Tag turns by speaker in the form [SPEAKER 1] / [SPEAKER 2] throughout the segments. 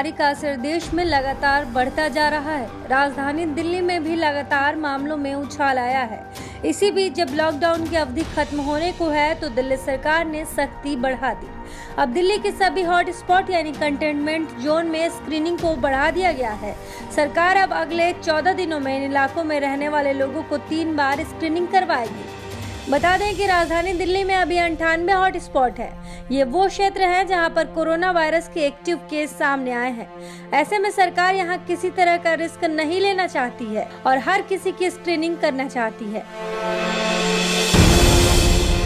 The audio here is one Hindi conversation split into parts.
[SPEAKER 1] महामारी का असर देश में लगातार बढ़ता जा रहा है। राजधानी दिल्ली में भी लगातार मामलों में उछाल आया है। इसी बीच जब लॉकडाउन की अवधि खत्म होने को है तो दिल्ली सरकार ने सख्ती बढ़ा दी। अब दिल्ली के सभी हॉटस्पॉट यानी कंटेनमेंट जोन में स्क्रीनिंग को बढ़ा दिया गया है। सरकार अब अगले 14 दिनों में इन इलाकों में रहने वाले लोगों को 3 बार स्क्रीनिंग करवाएगी। बता दें कि राजधानी दिल्ली में अभी 98 हॉटस्पॉट है। ये वो क्षेत्र है जहां पर कोरोना वायरस के एक्टिव केस सामने आए हैं। ऐसे में सरकार यहां किसी तरह का रिस्क नहीं लेना चाहती है और हर किसी की स्क्रीनिंग करना चाहती है।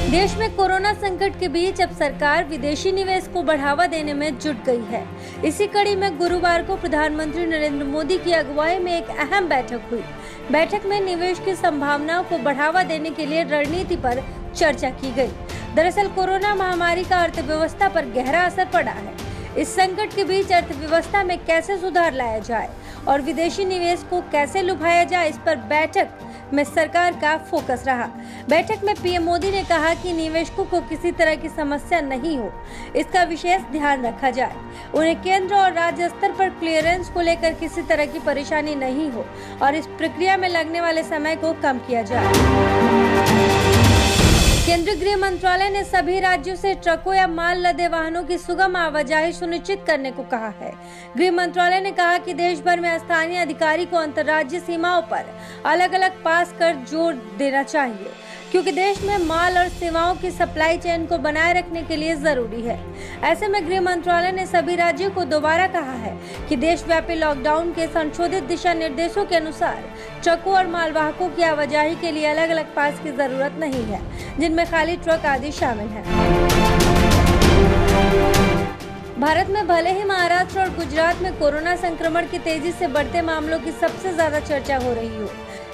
[SPEAKER 1] देश में कोरोना संकट के बीच अब सरकार विदेशी निवेश को बढ़ावा देने में जुट गई है। इसी कड़ी में गुरुवार को प्रधानमंत्री नरेंद्र मोदी की अगुवाई में एक अहम बैठक हुई। बैठक में निवेश की संभावनाओं को बढ़ावा देने के लिए रणनीति पर चर्चा की गई। दरअसल कोरोना महामारी का अर्थव्यवस्था पर गहरा असर पड़ा है। इस संकट के बीच अर्थव्यवस्था में कैसे सुधार लाया जाए और विदेशी निवेश को कैसे लुभाया जाए, इस पर बैठक में सरकार का फोकस रहा। बैठक में पीएम मोदी ने कहा कि निवेशकों को किसी तरह की समस्या नहीं हो, इसका विशेष ध्यान रखा जाए। उन्हें केंद्र और राज्य स्तर पर क्लियरेंस को लेकर किसी तरह की परेशानी नहीं हो और इस प्रक्रिया में लगने वाले समय को कम किया जाए। केंद्रीय गृह मंत्रालय ने सभी राज्यों से ट्रकों या माल लदे वाहनों की सुगम आवाजाही सुनिश्चित करने को कहा है। गृह मंत्रालय ने कहा कि देश भर में स्थानीय अधिकारी को अंतर्राज्यीय सीमाओं पर अलग अलग पास कर जोर देना चाहिए, क्योंकि देश में माल और सेवाओं की सप्लाई चेन को बनाए रखने के लिए जरूरी है। ऐसे में गृह मंत्रालय ने सभी राज्यों को दोबारा कहा है कि देशव्यापी लॉकडाउन के संशोधित दिशा निर्देशों के अनुसार ट्रकों और मालवाहकों की आवाजाही के लिए अलग अलग पास की जरूरत नहीं है, जिनमें खाली ट्रक आदि शामिल है। भारत में भले ही महाराष्ट्र और गुजरात में कोरोना संक्रमण की तेजी से बढ़ते मामलों की सबसे ज्यादा चर्चा हो रही हो,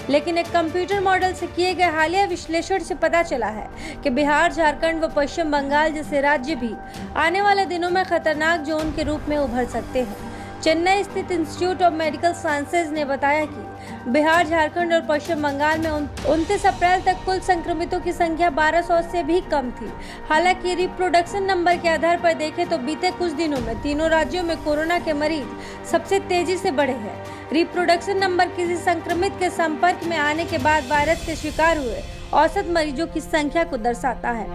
[SPEAKER 1] लेकिन एक कंप्यूटर मॉडल से किए गए हालिया विश्लेषण से पता चला है कि बिहार, झारखंड व पश्चिम बंगाल जैसे राज्य भी आने वाले दिनों में खतरनाक जोन के रूप में उभर सकते हैं। चेन्नई स्थित इंस्टीट्यूट ऑफ मेडिकल साइंसेज ने बताया कि बिहार, झारखंड और पश्चिम बंगाल में 29 अप्रैल तक कुल संक्रमितों की संख्या 1200 से भी कम थी। हालांकि रिप्रोडक्शन नंबर के आधार पर देखें तो बीते कुछ दिनों में तीनों राज्यों में कोरोना के मरीज सबसे तेजी से बढ़े हैं। रिप्रोडक्शन नंबर किसी संक्रमित के संपर्क में आने के बाद वायरस के शिकार हुए औसत मरीजों की संख्या को दर्शाता है।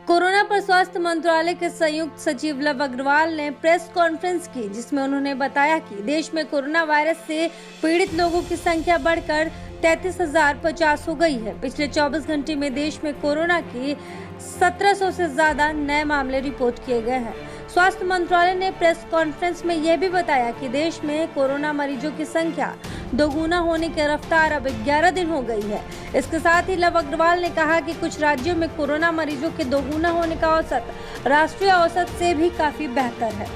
[SPEAKER 1] कोरोना पर स्वास्थ्य मंत्रालय के संयुक्त सचिव लव अग्रवाल ने प्रेस कॉन्फ्रेंस की, जिसमें उन्होंने बताया कि देश में कोरोना वायरस से पीड़ित लोगों की संख्या बढ़कर 33,050 हो गई है। पिछले 24 घंटे में देश में कोरोना के 1700 से ज्यादा नए मामले रिपोर्ट किए गए हैं। स्वास्थ्य मंत्रालय ने प्रेस कॉन्फ्रेंस में यह भी बताया कि देश में कोरोना मरीजों की संख्या दोगुना होने की रफ्तार अब 11 दिन हो गई है। इसके साथ ही लव अग्रवाल ने कहा कि कुछ राज्यों में कोरोना मरीजों के दोगुना होने का औसत राष्ट्रीय औसत से भी काफी बेहतर है।